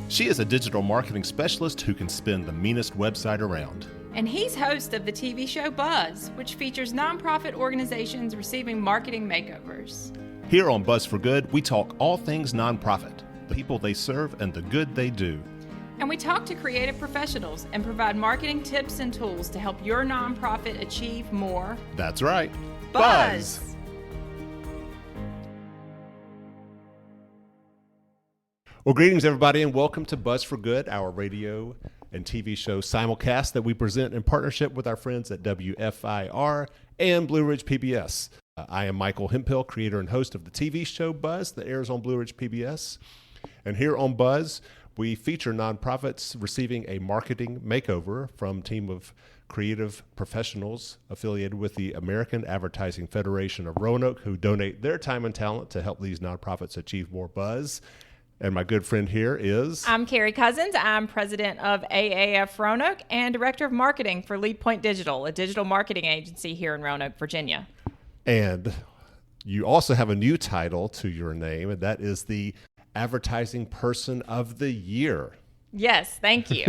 She is a digital marketing specialist who can spin the meanest website around. And he's host of the TV show BUZZ, which features nonprofit organizations receiving marketing makeovers. Here on Buzz for Good, we talk all things nonprofit, the people they serve and the good they do. And we talk to creative professionals and provide marketing tips and tools to help your nonprofit achieve more. That's right. Buzz! Well, greetings, everybody, and welcome to Buzz for Good, our radio and TV show simulcast that we present in partnership with our friends at WFIR and Blue Ridge PBS. I am Michael Hemphill, creator and host of the TV show BUZZ that airs on Blue Ridge PBS. And here on BUZZ, we feature nonprofits receiving a marketing makeover from a team of creative professionals affiliated with the American Advertising Federation of Roanoke who donate their time and talent to help these nonprofits achieve more buzz. And my good friend here is... I'm Carrie Cousins. I'm president of AAF Roanoke and director of marketing for Lead Point Digital, a digital marketing agency here in Roanoke, Virginia. And you also have a new title to your name, and that is the Advertising Person of the Year. Yes, thank you.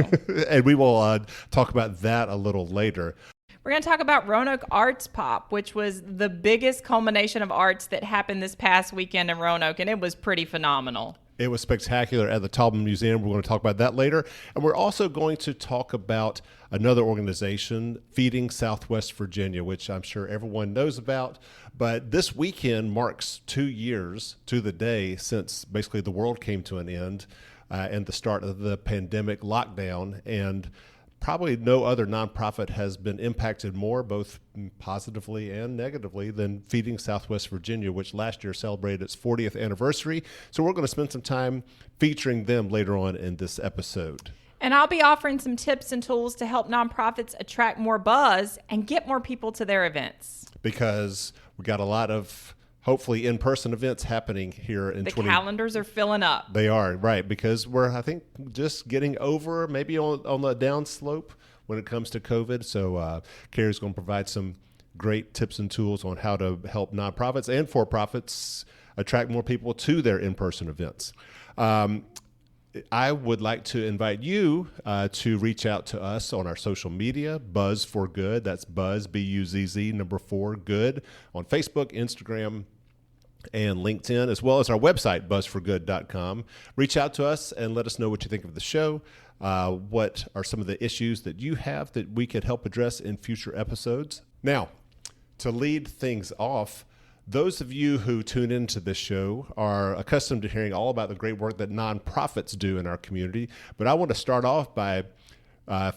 And we will talk about that a little later. We're going to talk about Roanoke Arts Pop, which was the biggest culmination of arts that happened this past weekend in Roanoke, and it was pretty phenomenal. It was spectacular at the Taubman Museum. We're going to talk about that later. And we're also going to talk about another organization, Feeding Southwest Virginia, which I'm sure everyone knows about. But this weekend marks 2 years to the day since basically the world came to an end and the start of the pandemic lockdown. And probably no other nonprofit has been impacted more, both positively and negatively, than Feeding Southwest Virginia, which last year celebrated its 40th anniversary. So we're going to spend some time featuring them later on in this episode. And I'll be offering some tips and tools to help nonprofits attract more buzz and get more people to their events. Because we got a lot of hopefully in-person events happening here in the calendars are filling up. They are, right, because we're, I think, just getting over maybe on the down slope when it comes to COVID. So Carrie's going to provide some great tips and tools on how to help nonprofits and for-profits attract more people to their in-person events. I would like to invite you to reach out to us on our social media, Buzz for Good. That's Buzz, B-U-Z-Z, 4, Good, on Facebook, Instagram, and LinkedIn, as well as our website, buzzforgood.com. Reach out to us and let us know what you think of the show. What are some of the issues that you have that we could help address in future episodes? Now, to lead things off, those of you who tune into this show are accustomed to hearing all about the great work that nonprofits do in our community. But I want to start off by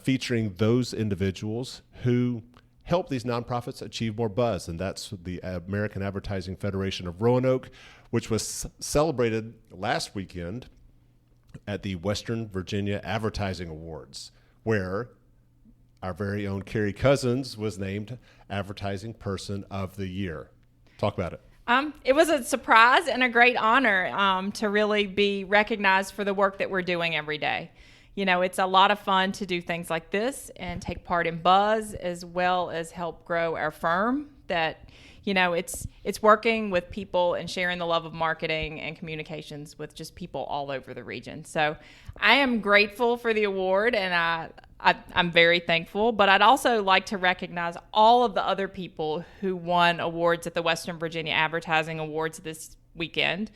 featuring those individuals who help these nonprofits achieve more buzz. And that's the American Advertising Federation of Roanoke, which was celebrated last weekend at the Western Virginia Advertising Awards, where our very own Carrie Cousins was named Advertising Person of the Year. Talk about it. It was a surprise and a great honor to really be recognized for the work that we're doing every day. You know, it's a lot of fun to do things like this and take part in buzz, as well as help grow our firm. That, you know, it's working with people and sharing the love of marketing and communications with just people all over the region. So I am grateful for the award, and I'm very thankful, but I'd also like to recognize all of the other people who won awards at the Western Virginia Advertising Awards this weekend,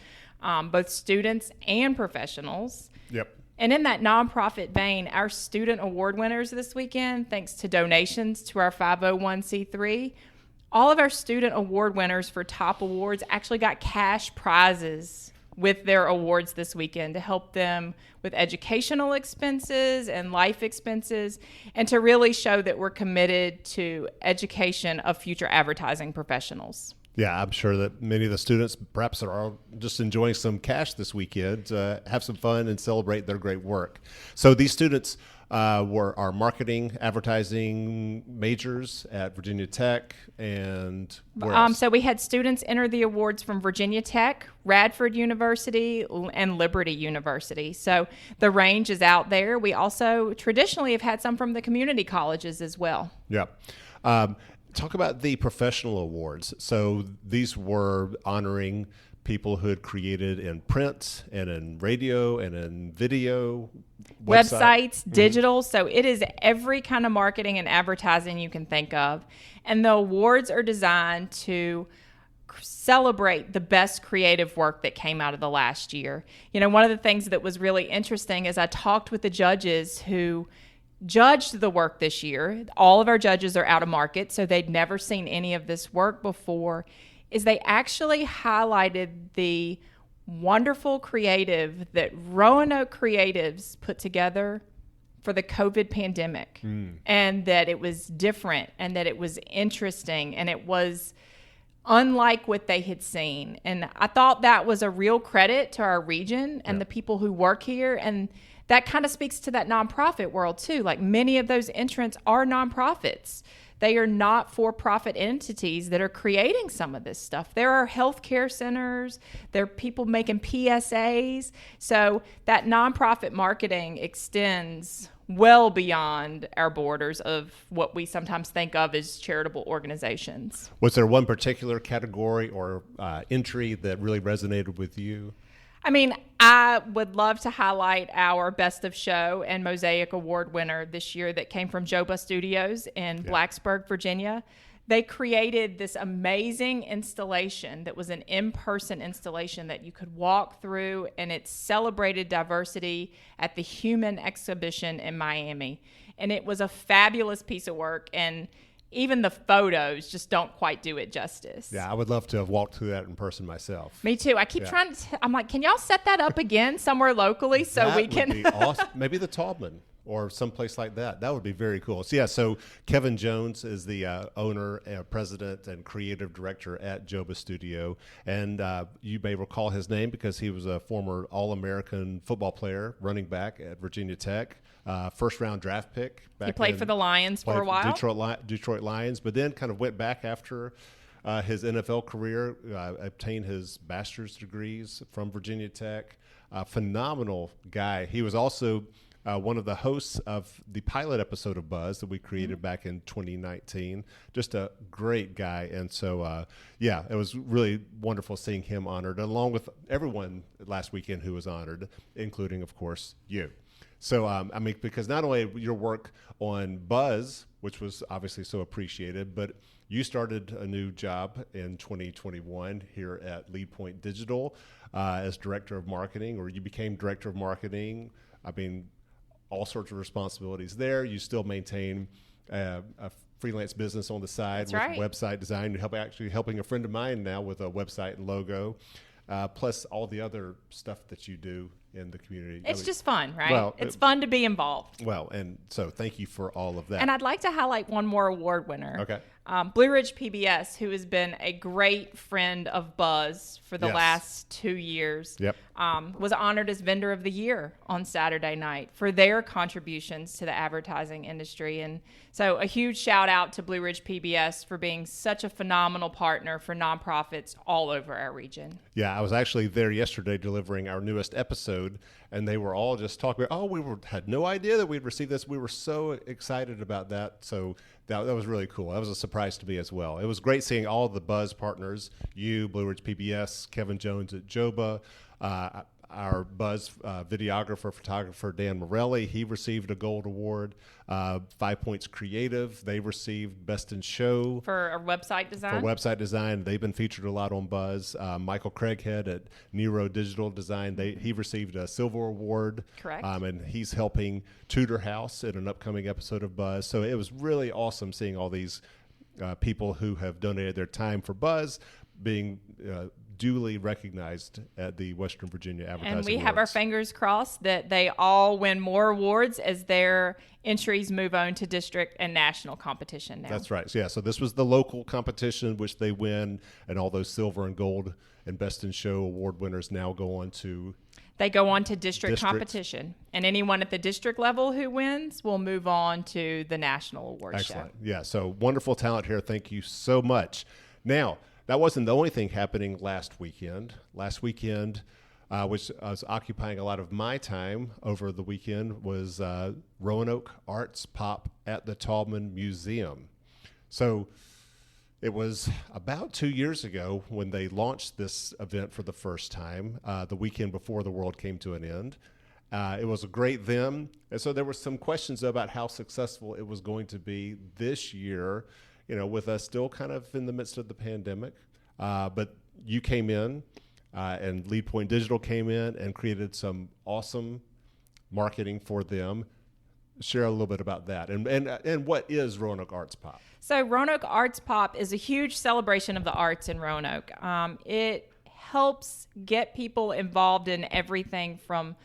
both students and professionals. Yep. And in that nonprofit vein, our student award winners this weekend, thanks to donations to our 501c3, all of our student award winners for top awards actually got cash prizes with their awards this weekend to help them with educational expenses and life expenses, and to really show that we're committed to education of future advertising professionals. Yeah, I'm sure that many of the students perhaps are just enjoying some cash this weekend, have some fun and celebrate their great work. So these students were our marketing, advertising majors at Virginia Tech, and where else? So we had students enter the awards from Virginia Tech, Radford University, and Liberty University. So the range is out there. We also traditionally have had some from the community colleges as well. Yeah. Talk about the professional awards. So these were honoring people who had created in print and in radio and in video, websites, digital. So it is every kind of marketing and advertising you can think of. And the awards are designed to celebrate the best creative work that came out of the last year. One of the things that was really interesting is I talked with the judges who judged the work this year. All of our judges are out of market, so they'd never seen any of this work before. Is they actually highlighted the wonderful creative that Roanoke creatives put together for the COVID pandemic, and that it was different and that it was interesting and it was unlike what they had seen. And I thought that was a real credit to our region and the people who work here. And that kind of speaks to that nonprofit world too. Like, many of those entrants are nonprofits. They are not for-profit entities that are creating some of this stuff. There are healthcare centers. There are people making PSAs. So that nonprofit marketing extends well beyond our borders of what we sometimes think of as charitable organizations. Was there one particular category or entry that really resonated with you? I mean, I would love to highlight our Best of Show and Mosaic Award winner this year that came from Joba Studios in Blacksburg, Virginia. They created this amazing installation that was an in-person installation that you could walk through, and it celebrated diversity at the Human Exhibition in Miami. And it was a fabulous piece of work, and even the photos just don't quite do it justice. Yeah, I would love to have walked through that in person myself. Me too. I keep trying to, I'm like, can y'all set that up again somewhere locally so that we can? Would be awesome. Maybe the Taubman or someplace like that. That would be very cool. So Kevin Jones is the owner, president, and creative director at Joba Studio. And you may recall his name because he was a former All-American football player, running back at Virginia Tech. First-round draft pick. He played for the Lions for a while. Detroit Lions, but then kind of went back after his NFL career, obtained his bachelor's degrees from Virginia Tech. Phenomenal guy. He was also one of the hosts of the pilot episode of Buzz that we created back in 2019. Just a great guy. And so, it was really wonderful seeing him honored, along with everyone last weekend who was honored, including, of course, you. So, because not only your work on Buzz, which was obviously so appreciated, but you started a new job in 2021 here at Lead Point Digital as director of marketing, or you became director of marketing. All sorts of responsibilities there. You still maintain a freelance business on the side website design. You're helping a friend of mine now with a website and logo, plus all the other stuff that you do in the community. It's just fun, right? Well, it's fun to be involved. Well, and so thank you for all of that. And I'd like to highlight one more award winner. Okay. Blue Ridge PBS, who has been a great friend of Buzz for the last 2 years, was honored as Vendor of the Year on Saturday night for their contributions to the advertising industry. And so a huge shout out to Blue Ridge PBS for being such a phenomenal partner for nonprofits all over our region. Yeah, I was actually there yesterday delivering our newest episode, and they were all just talking about, had no idea that we'd received this. We were so excited about that. So that was really cool. That was a surprise to me as well. It was great seeing all of the Buzz partners, you, Blue Ridge PBS, Kevin Jones at Joba, our Buzz videographer, photographer, Dan Morelli. He received a gold award. 5 Points Creative, they received Best in Show. For website design? They've been featured a lot on Buzz. Michael Craighead at Nero Digital Design, he received a Silver Award. Correct. And he's helping Tudor House in an upcoming episode of Buzz. So it was really awesome seeing all these people who have donated their time for Buzz being duly recognized at the Western Virginia Advertising And we Awards. have our fingers crossed that they all win more awards as their entries move on to district and national competition now. That's right. So this was the local competition, which they win, and all those silver and gold and Best in Show award winners now go on to... They go on to district competition. And anyone at the district level who wins will move on to the national award show. Yeah, so wonderful talent here. Thank you so much. Now, that wasn't the only thing happening last weekend. Last weekend, which was occupying a lot of my time over the weekend, was Roanoke Arts Pop at the Taubman Museum. So It was about 2 years ago when they launched this event for the first time, the weekend before the world came to an end. It was a great then. And so there were some questions about how successful it was going to be this year, with us still kind of in the midst of the pandemic. But you came in and Lead Point Digital came in and created some awesome marketing for them. Share a little bit about that. And what is Roanoke Arts Pop? So Roanoke Arts Pop is a huge celebration of the arts in Roanoke. It helps get people involved in everything from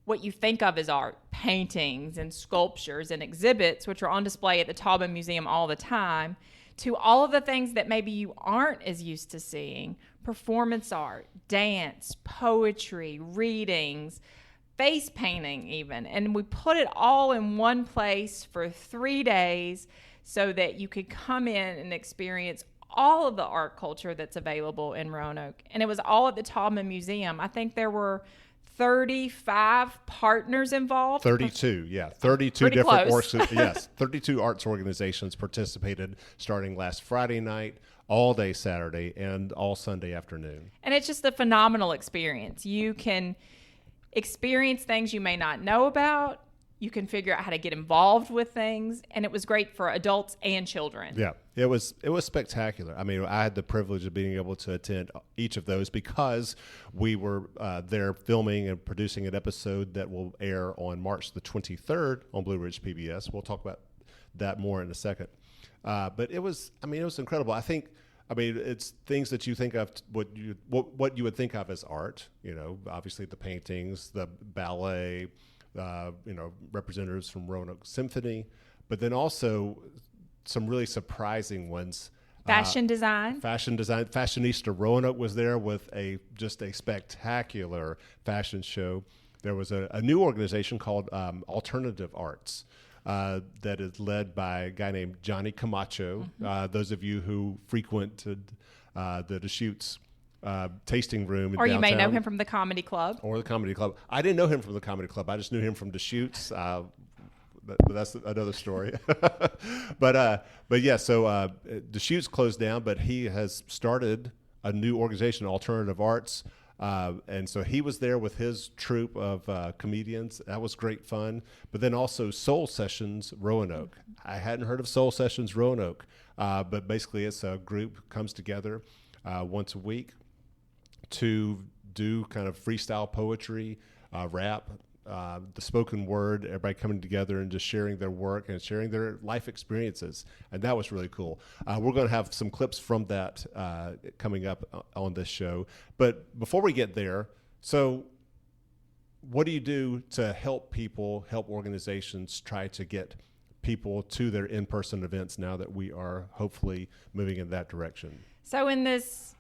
what you think of as art, paintings and sculptures and exhibits, which are on display at the Taubman Museum all the time, to all of the things that maybe you aren't as used to seeing: performance art, dance, poetry, readings, face painting even. And we put it all in one place for 3 days so that you could come in and experience all of the art culture that's available in Roanoke. And it was all at the Taubman Museum. I think there were 35 partners involved. 32, yeah. 32 Pretty different yes, 32 arts organizations participated starting last Friday night, all day Saturday, and all Sunday afternoon. And it's just a phenomenal experience. You can experience things you may not know about. You can figure out how to get involved with things, and it was great for adults and children. Yeah, it was spectacular. I mean, I had the privilege of being able to attend each of those because we were there filming and producing an episode that will air on March the 23rd on Blue Ridge PBS. We'll talk about that more in a second. But it was incredible. It's things that you think of, what you would think of as art. Obviously the paintings, the ballet, representatives from Roanoke Symphony, but then also some really surprising ones. Fashion design. Fashionista Roanoke was there with just a spectacular fashion show. There was a new organization called Alternative Arts that is led by a guy named Johnny Camacho. Mm-hmm. Those of you who frequented the Deschutes tasting room in or you downtown, may know him from the Comedy Club. Or the Comedy Club. I didn't know him from the Comedy Club. I just knew him from Deschutes. But that's another story. but yeah, so Deschutes closed down, but he has started a new organization, Alternative Arts. And so he was there with his troupe of comedians. That was great fun. But then also Soul Sessions Roanoke. I hadn't heard of Soul Sessions Roanoke, but basically it's a group comes together once a week to do kind of freestyle poetry, rap, the spoken word, everybody coming together and just sharing their work and sharing their life experiences. And that was really cool. We're going to have some clips from that coming up on this show. But before we get there, so what do you do to help organizations try to get people to their in-person events now that we are hopefully moving in that direction? So in this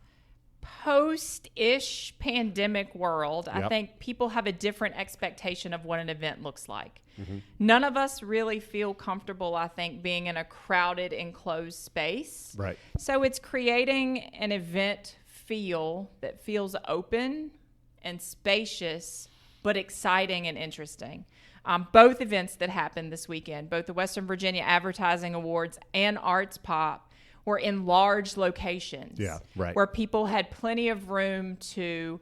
post-ish pandemic world, I think people have a different expectation of what an event looks like. Mm-hmm. None of us really feel comfortable, I think, being in a crowded, enclosed space. Right. So it's creating an event feel that feels open and spacious, but exciting and interesting. Both events that happened this weekend, both the Western Virginia Advertising Awards and Arts Pop, were in large locations. Yeah, right. Where people had plenty of room to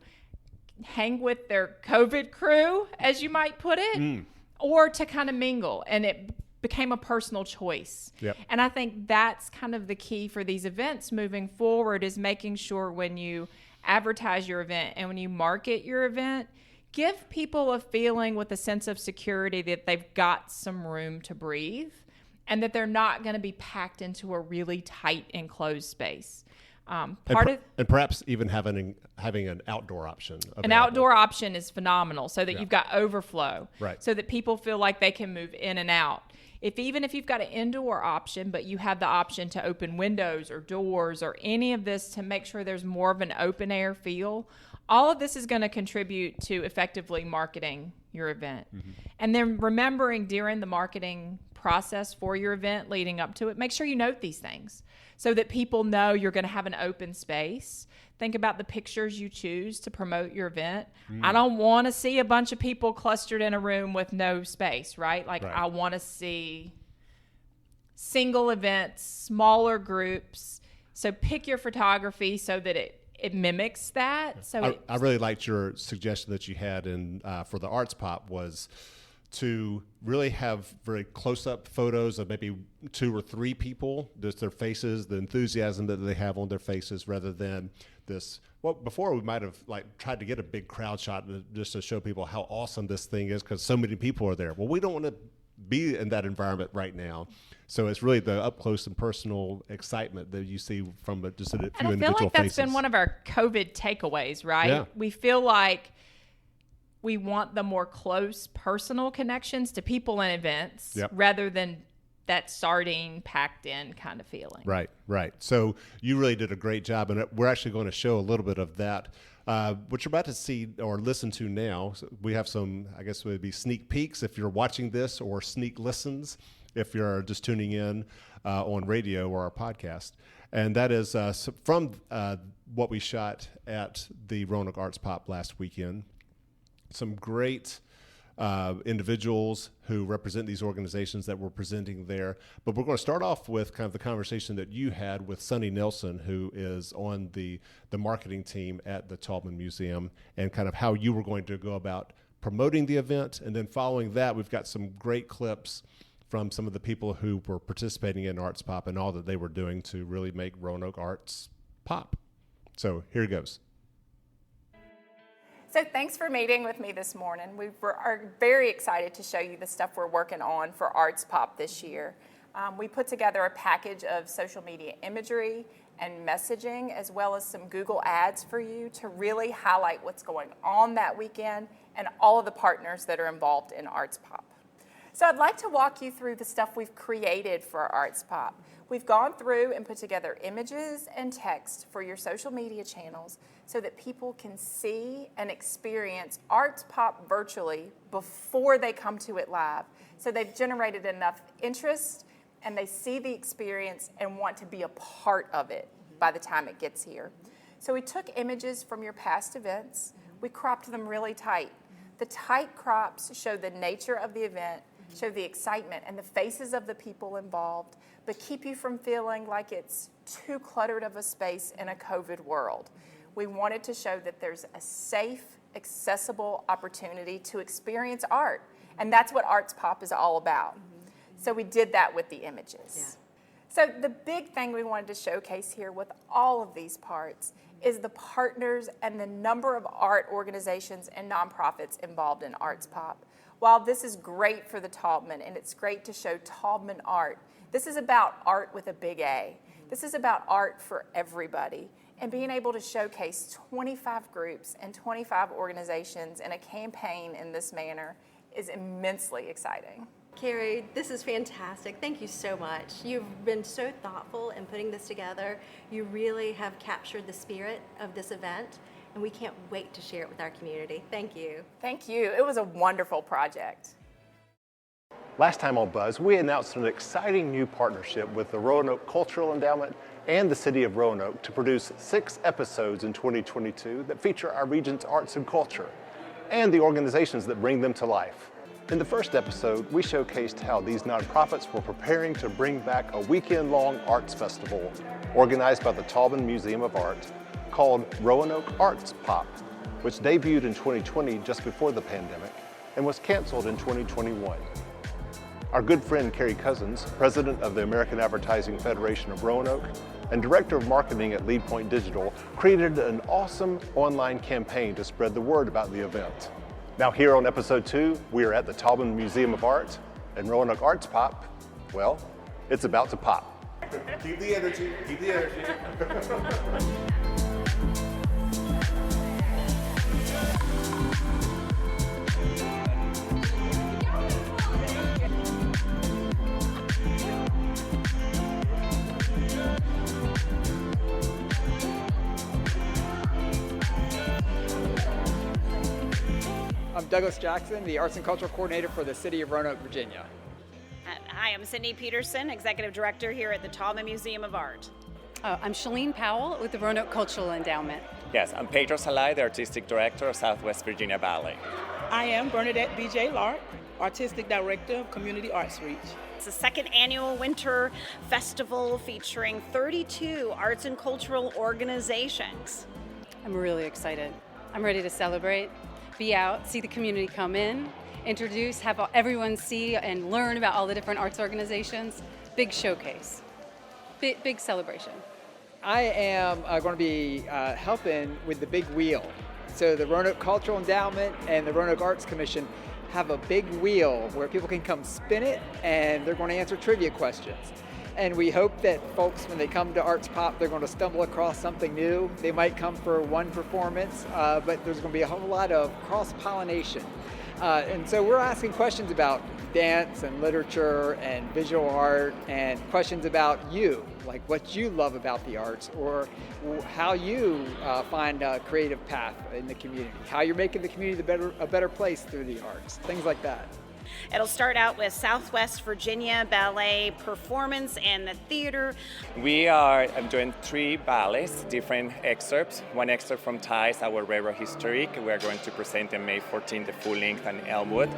hang with their COVID crew, as you might put it, or to kind of mingle. And it became a personal choice. Yep. And I think that's kind of the key for these events moving forward, is making sure when you advertise your event and when you market your event, give people a feeling with a sense of security that they've got some room to breathe, and that they're not going to be packed into a really tight, enclosed space. And perhaps even having an outdoor option. Available. An outdoor option is phenomenal, so that you've got overflow, right? So that people feel like they can move in and out. Even if you've got an indoor option, but you have the option to open windows or doors or any of this to make sure there's more of an open air feel, all of this is going to contribute to effectively marketing your event. Mm-hmm. And then remembering during the marketing process for your event leading up to it, make sure you note these things so that people know you're going to have an open space. Think about the pictures you choose to promote your event. I don't want to see a bunch of people clustered in a room with no space, right? Right. I want to see single events, smaller groups, So pick your photography so that it mimics that. So I really liked your suggestion that you had for the Arts Pop was to really have very close-up photos of maybe 2 or 3 people, just their faces, the enthusiasm that they have on their faces, rather than this. Well, before we might have tried to get a big crowd shot just to show people how awesome this thing is because so many people are there. Well, we don't want to be in that environment right now. So it's really the up close and personal excitement that you see from just a few individual faces. And I feel like that's been one of our COVID takeaways, right? Yeah. We feel like we want the more close personal connections to people and events rather than that sardine packed in kind of feeling. Right. So you really did a great job, and we're actually going to show a little bit of that. What you're about to see or listen to now, so we have some, I guess it would be sneak peeks if you're watching this, or sneak listens if you're just tuning in on radio or our podcast. And that is from what we shot at the Roanoke Arts Pop last weekend. Some great individuals who represent these organizations that were presenting there. But we're going to start off with kind of the conversation that you had with Sonny Nelson, who is on the marketing team at the Taubman Museum, and kind of how you were going to go about promoting the event. And then following that, we've got some great clips from some of the people who were participating in Arts Pop and all that they were doing to really make Roanoke Arts pop. So here it goes. So thanks for meeting with me this morning. We are very excited to show you the stuff we're working on for Arts Pop this year. We put together a package of social media imagery and messaging, as well as some Google ads for you to really highlight what's going on that weekend and all of the partners that are involved in Arts Pop. So I'd like to walk you through the stuff we've created for Arts Pop. We've gone through and put together images and text for your social media channels so that people can see and experience Arts Pop virtually before they come to it live. So they've generated enough interest and they see the experience and want to be a part of it by the time it gets here. So we took images from your past events. We cropped them really tight. The tight crops show the nature of the event, show the excitement and the faces of the people involved, but keep you from feeling like it's too cluttered of a space in a COVID world. We wanted to show that there's a safe, accessible opportunity to experience art, and that's what Arts Pop is all about. So we did that with the images. So the big thing we wanted to showcase here with all of these parts is the partners and the number of art organizations and nonprofits involved in Arts Pop. While this is great for the Taubman and it's great to show Taubman art, this is about art with a big A. This is about art for everybody. And being able to showcase 25 groups and 25 organizations in a campaign in this manner is immensely exciting. Carrie, this is fantastic. Thank you so much. You've been so thoughtful in putting this together. You really have captured the spirit of this event, and we can't wait to share it with our community. Thank you. Thank you. It was a wonderful project. Last time on Buzz, we announced an exciting new partnership with the Roanoke Cultural Endowment and the City of Roanoke to produce 6 episodes in 2022 that feature our region's arts and culture and the organizations that bring them to life. In the first episode, we showcased how these nonprofits were preparing to bring back a weekend-long arts festival organized by the Taubman Museum of Art called Roanoke Arts Pop, which debuted in 2020 just before the pandemic and was canceled in 2021. Our good friend Carrie Cousins, president of the American Advertising Federation of Roanoke and director of marketing at Lead Point Digital, created an awesome online campaign to spread the word about the event. Now here on episode 2, we are at the Taubman Museum of Art, and Roanoke Arts Pop, well, it's about to pop. Keep the energy, keep the energy. I'm Douglas Jackson, the Arts and Cultural Coordinator for the City of Roanoke, Virginia. Hi, I'm Sydney Peterson, Executive Director here at the Taubman Museum of Art. I'm Shalene Powell with the Roanoke Cultural Endowment. Yes, I'm Pedro Salai, the Artistic Director of Southwest Virginia Ballet. I am Bernadette B.J. Lark, Artistic Director of Community Arts Reach. It's the second annual winter festival featuring 32 arts and cultural organizations. I'm really excited. I'm ready to celebrate, be out, see the community come in, introduce, have everyone see and learn about all the different arts organizations. Big showcase, big celebration. I am going to be helping with the big wheel. So the Roanoke Cultural Endowment and the Roanoke Arts Commission have a big wheel where people can come spin it, and they're going to answer trivia questions. And we hope that folks, when they come to Arts Pop, they're going to stumble across something new. They might come for one performance, but there's going to be a whole lot of cross-pollination. And so we're asking questions about dance and literature and visual art, and questions about you, like what you love about the arts, or how you find a creative path in the community, how you're making the community a better place through the arts, things like that. It'll start out with Southwest Virginia Ballet Performance and the theater. We are doing 3 ballets, different excerpts. One excerpt from Ties, our Railroad Historique. We are going to present on May 14th the full length on Elmwood.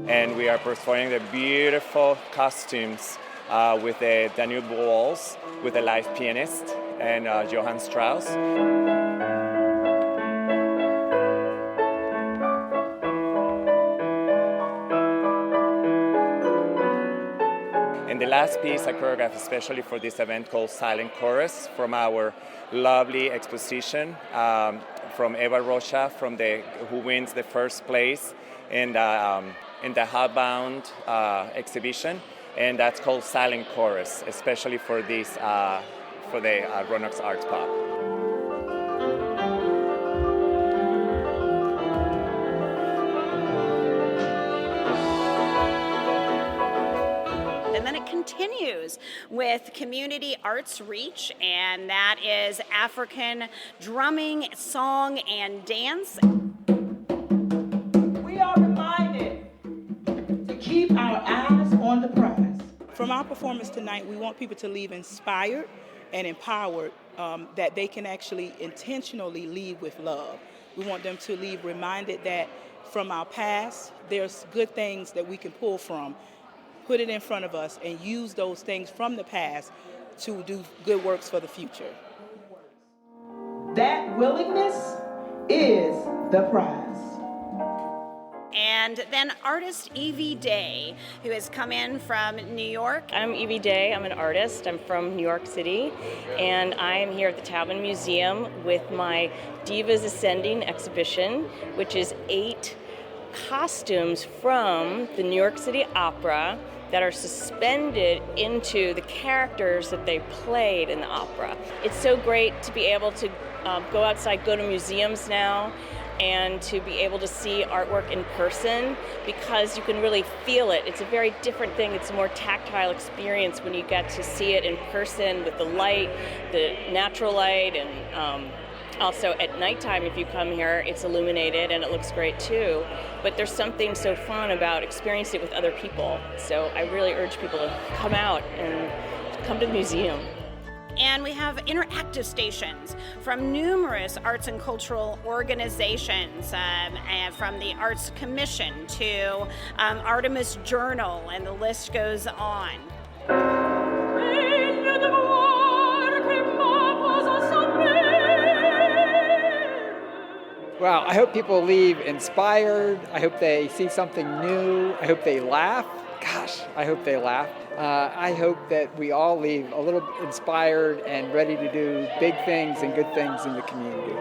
And we are performing the beautiful costumes with the Danube Waltz, with a live pianist, and Johann Strauss. And the last piece I choreographed especially for this event called Silent Chorus from our lovely exposition from Eva Rocha, who wins the first place in the Hotbound exhibition, and that's called Silent Chorus, especially for this for the Roanoke's Arts Pop. And then it continues with Community Arts Reach, and that is African drumming, song, and dance. We are reminded to keep our eyes on the prize. From our performance tonight, we want people to leave inspired and empowered, that they can actually intentionally lead with love. We want them to leave reminded that from our past, there's good things that we can pull from, put it in front of us, and use those things from the past to do good works for the future. That willingness is the prize. And then artist Evie Day, who has come in from New York. I'm Evie Day. I'm an artist. I'm from New York City, and I am here at the Taubman Museum with my Divas Ascending exhibition, which is 8 costumes from the New York City Opera that are suspended into the characters that they played in the opera. It's so great to be able to go outside, go to museums now, and to be able to see artwork in person, because you can really feel it. It's a very different thing. It's a more tactile experience when you get to see it in person with the light, the natural light, and also at nighttime if you come here, it's illuminated and it looks great too. But there's something so fun about experiencing it with other people. So I really urge people to come out and come to the museum. And we have interactive stations from numerous arts and cultural organizations, and from the Arts Commission to Artemis Journal, and the list goes on. Well, I hope people leave inspired. I hope they see something new. I hope they laugh. Gosh, I hope they laugh. I hope that we all leave a little inspired and ready to do big things and good things in the community.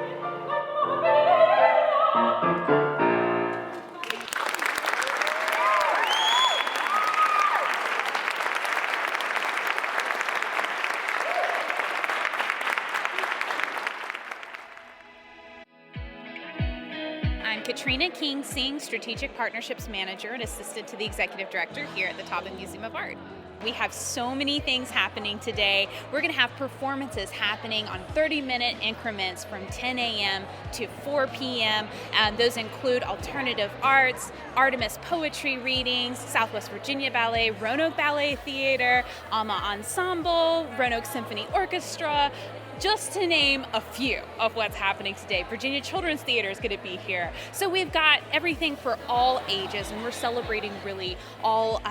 I'm Katrina King-Singh, Strategic Partnerships Manager and Assistant to the Executive Director here at the Taubman Museum of Art. We have so many things happening today. We're going to have performances happening on 30-minute increments from 10 a.m. to 4 p.m. Those include alternative arts, Artemis poetry readings, Southwest Virginia Ballet, Roanoke Ballet Theater, Alma Ensemble, Roanoke Symphony Orchestra, just to name a few of what's happening today. Virginia Children's Theater is going to be here. So we've got everything for all ages, and we're celebrating really all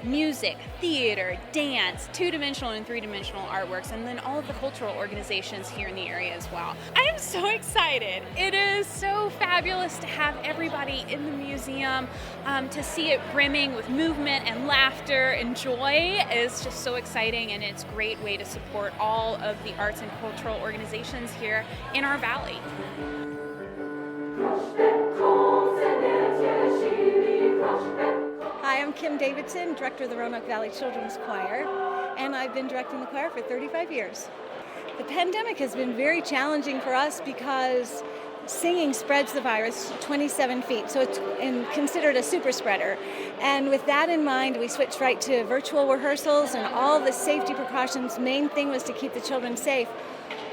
music, theater, dance, two-dimensional and three-dimensional artworks, and then all of the cultural organizations here in the area as well. I am so excited. It is so fabulous to have everybody in the museum, to see it brimming with movement and laughter and joy is just so exciting, and it's a great way to support all of the arts and cultural organizations here in our valley. Hi, I'm Kim Davidson, Director of the Roanoke Valley Children's Choir, and I've been directing the choir for 35 years. The pandemic has been very challenging for us because singing spreads the virus 27 feet, so it's considered a super spreader. And with that in mind, we switched right to virtual rehearsals and all the safety precautions. Main thing was to keep the children safe,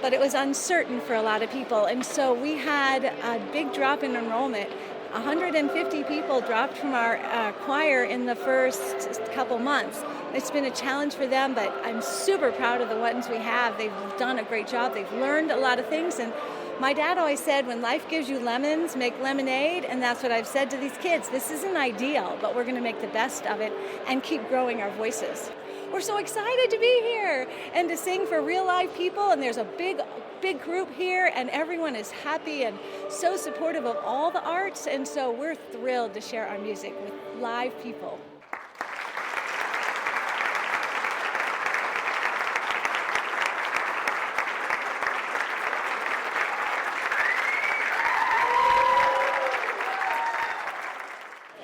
but it was uncertain for a lot of people. And so we had a big drop in enrollment. 150 people dropped from our choir in the first couple months. It's been a challenge for them, but I'm super proud of the ones we have. They've done a great job. They've learned a lot of things. And my dad always said, when life gives you lemons, make lemonade. And that's what I've said to these kids. This isn't ideal, but we're going to make the best of it and keep growing our voices. We're so excited to be here and to sing for real live people. And there's a big group here, and everyone is happy and so supportive of all the arts. And so we're thrilled to share our music with live people.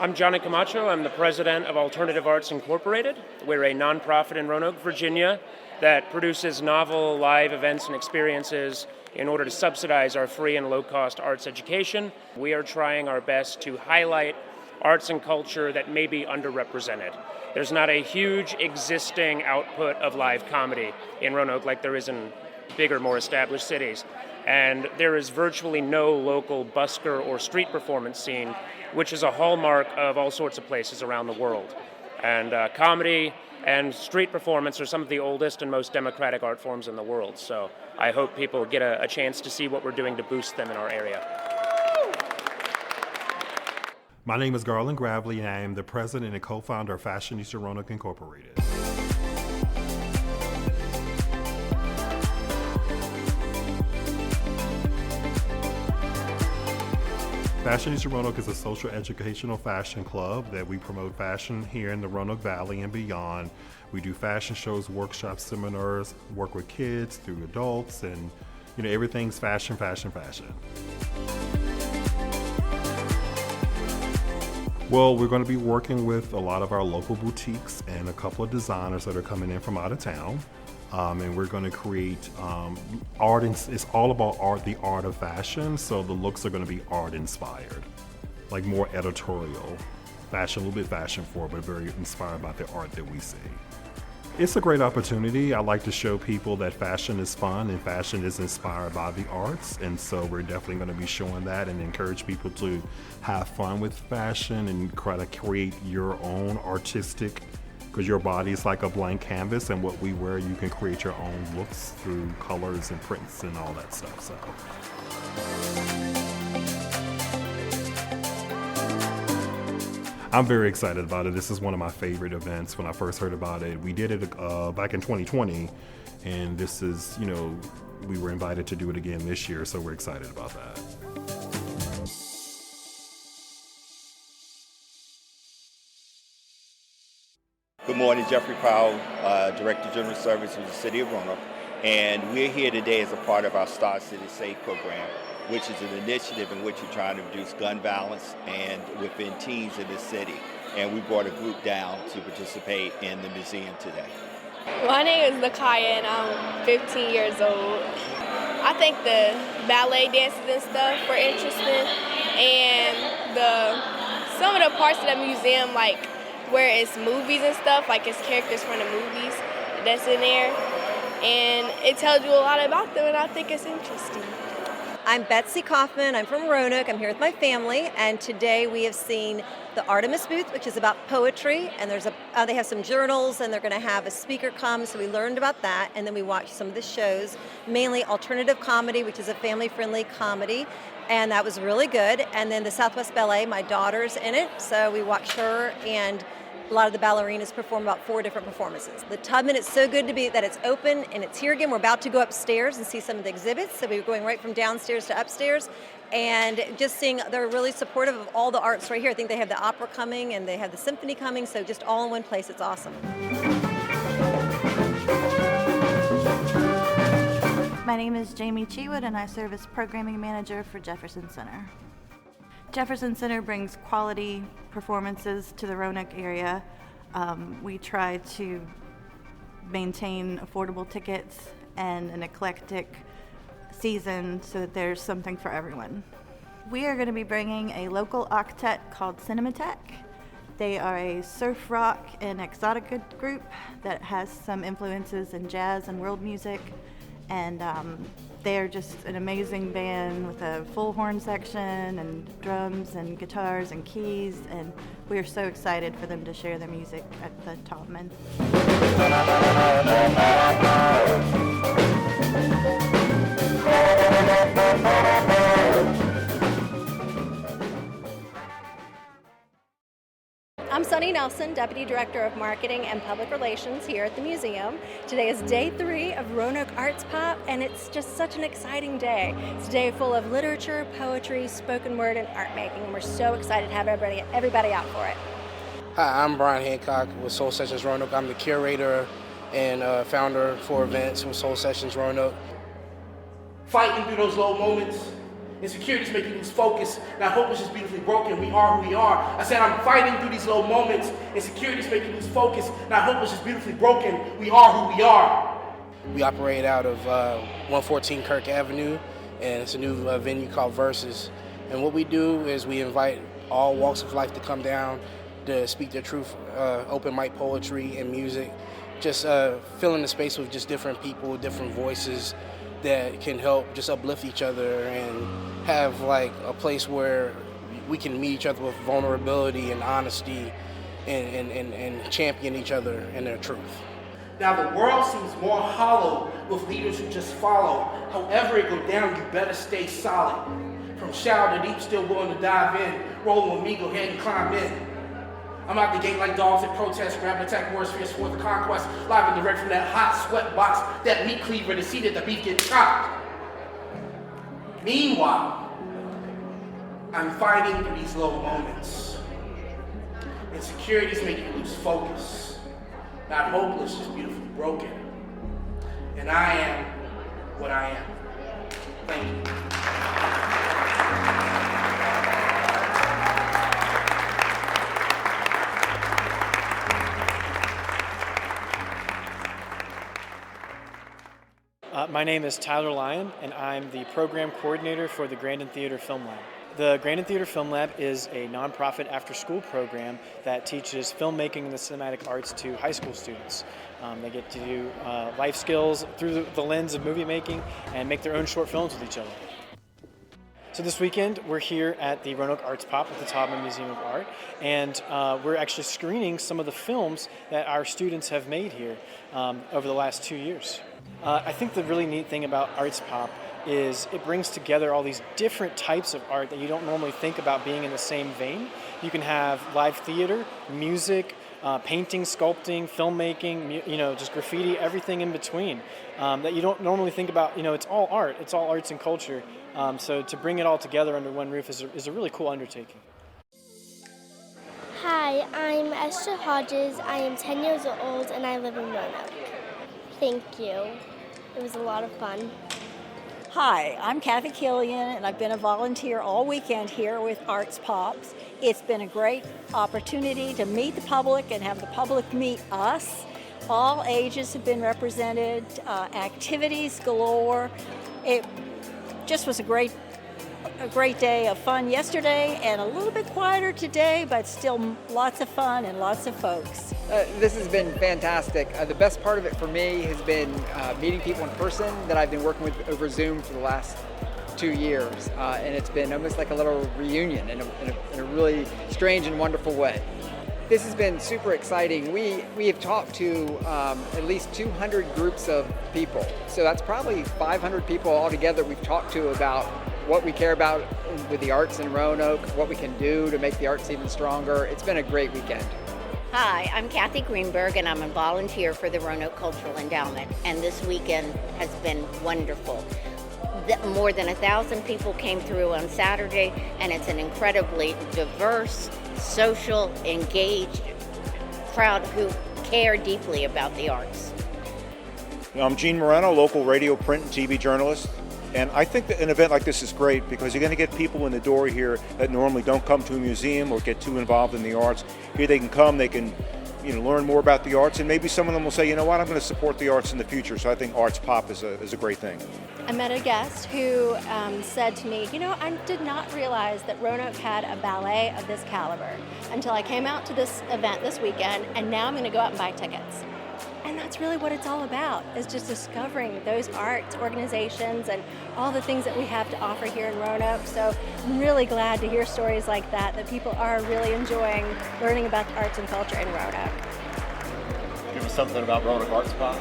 I'm Johnny Camacho. I'm the president of Alternative Arts Incorporated. We're a nonprofit in Roanoke, Virginia, that produces novel live events and experiences in order to subsidize our free and low-cost arts education. We are trying our best to highlight arts and culture that may be underrepresented. There's not a huge existing output of live comedy in Roanoke like there is in bigger, more established cities. And there is virtually no local busker or street performance scene, which is a hallmark of all sorts of places around the world. And comedy and street performance are some of the oldest and most democratic art forms in the world. So I hope people get a chance to see what we're doing to boost them in our area. My name is Garland Gravely, and I am the president and co-founder of Fashionista Roanoke Incorporated. Fashionista Roanoke is a social educational fashion club that we promote fashion here in the Roanoke Valley and beyond. We do fashion shows, workshops, seminars, work with kids through adults, and everything's fashion, fashion, fashion. Well, we're going to be working with a lot of our local boutiques and a couple of designers that are coming in from out of town. And we're going to create art. It's all about art, the art of fashion. So the looks are going to be art inspired, like more editorial fashion, a little bit fashion forward, but very inspired by the art that we see. It's a great opportunity. I like to show people that fashion is fun and fashion is inspired by the arts. And so we're definitely going to be showing that and encourage people to have fun with fashion and try to create your own artistic, because your body is like a blank canvas, and what we wear, you can create your own looks through colors and prints and all that stuff. So I'm very excited about it. This is one of my favorite events. When I first heard about it, we did it back in 2020, and this is, we were invited to do it again this year, so we're excited about that. Good morning, Jeffrey Powell, Director of General Services of the City of Roanoke, and we're here today as a part of our Start City Safe program, which is an initiative in which we're trying to reduce gun violence and within teens in this city. And we brought a group down to participate in the museum today. My name is Nakaya and I'm 15 years old. I think the ballet dances and stuff were interesting, and some of the parts of the museum, like where it's movies and stuff, like it's characters from the movies that's in there, and it tells you a lot about them, and I think it's interesting. I'm Betsy Kaufman. I'm from Roanoke. I'm here with my family, and today we have seen the Artemis booth, which is about poetry, and they have some journals, and they're going to have a speaker come, so we learned about that, and then we watched some of the shows, mainly alternative comedy, which is a family-friendly comedy, and that was really good. And then the Southwest Ballet, my daughter's in it, so we watched her, and a lot of the ballerinas perform about 4 different performances. The Tubman, it's so good to be that it's open and it's here again. We're about to go upstairs and see some of the exhibits, so we're going right from downstairs to upstairs. And just seeing, they're really supportive of all the arts right here. I think they have the opera coming and they have the symphony coming, so just all in one place, it's awesome. My name is Jamie Chewood and I serve as Programming Manager for Jefferson Center. Jefferson Center brings quality performances to the Roanoke area. We try to maintain affordable tickets and an eclectic season so that there's something for everyone. We are going to be bringing a local octet called Cinematech. They are a surf rock and exotica group that has some influences in jazz and world music, and they are just an amazing band with a full horn section and drums and guitars and keys, and we are so excited for them to share their music at the Topman. I'm Sunny Nelson, Deputy Director of Marketing and Public Relations here at the museum. Today is day 3 of Roanoke Arts Pop, and it's just such an exciting day. It's a day full of literature, poetry, spoken word, and art making, and we're so excited to have everybody out for it. Hi, I'm Brian Hancock with Soul Sessions Roanoke. I'm the curator and founder for events with Soul Sessions Roanoke. Fighting through those low moments. Insecurities make you lose focus. Now hope is just beautifully broken. We are who we are. I said I'm fighting through these low moments. Insecurities make you lose focus. Now hope is just beautifully broken. We are who we are. We operate out of 114 Kirk Avenue, and it's a new venue called Versus. And what we do is we invite all walks of life to come down to speak their truth, open mic poetry and music, just filling the space with just different people, different voices that can help just uplift each other and have like a place where we can meet each other with vulnerability and honesty and champion each other in their truth. Now the world seems more hollow with leaders who just follow. However it go down, you better stay solid. From shallow to deep, still willing to dive in. Rolling with me, go ahead and climb in. I'm out the gate like dogs at protest, grab and attack wars, fierce for the conquest, live and direct from that hot sweat box, that meat cleaver to see that the beef gets chopped. Meanwhile, I'm fighting through these low moments. Insecurities make you lose focus. Not hopeless, just beautifully broken. And I am what I am. Thank you. My name is Tyler Lyon, and I'm the program coordinator for the Grandin Theater Film Lab. The Grandin Theater Film Lab is a nonprofit after-school program that teaches filmmaking and the cinematic arts to high school students. They get to do life skills through the lens of movie making and make their own short films with each other. So this weekend, we're here at the Roanoke Arts Pop at the Taubman Museum of Art, and we're actually screening some of the films that our students have made here over the last 2 years. I think the really neat thing about Arts Pop is it brings together all these different types of art that you don't normally think about being in the same vein. You can have live theater, music, painting, sculpting, filmmaking, just graffiti, everything in between that you don't normally think about. It's all art. It's all arts and culture. So to bring it all together under one roof is a really cool undertaking. Hi, I'm Esther Hodges. I am 10 years old and I live in Roanoke. Thank you. It was a lot of fun. Hi, I'm Kathy Killian, and I've been a volunteer all weekend here with Arts Pops. It's been a great opportunity to meet the public and have the public meet us. All ages have been represented, activities galore. It just was a great day of fun yesterday and a little bit quieter today, but still lots of fun and lots of folks. This has been fantastic. The best part of it for me has been meeting people in person that I've been working with over Zoom for the last 2 years, and it's been almost like a little reunion in a really strange and wonderful way. This has been super exciting. We have talked to at least 200 groups of people. So that's probably 500 people altogether we've talked to about what we care about with the arts in Roanoke, what we can do to make the arts even stronger. It's been a great weekend. Hi, I'm Kathy Greenberg, and I'm a volunteer for the Roanoke Cultural Endowment, and this weekend has been wonderful. More than 1,000 people came through on Saturday, and it's an incredibly diverse, social, engaged crowd who care deeply about the arts. I'm Gene Moreno, local radio, print, and TV journalist. And I think that an event like this is great because you're going to get people in the door here that normally don't come to a museum or get too involved in the arts. Here they can come, they can learn more about the arts, and maybe some of them will say, you know what, I'm going to support the arts in the future. So I think Arts Pop is a great thing. I met a guest who said to me, I did not realize that Roanoke had a ballet of this caliber until I came out to this event this weekend, and now I'm going to go out and buy tickets. And that's really what it's all about, is just discovering those arts organizations and all the things that we have to offer here in Roanoke. So I'm really glad to hear stories like that people are really enjoying learning about the arts and culture in Roanoke. Give us something about Roanoke Arts Pop.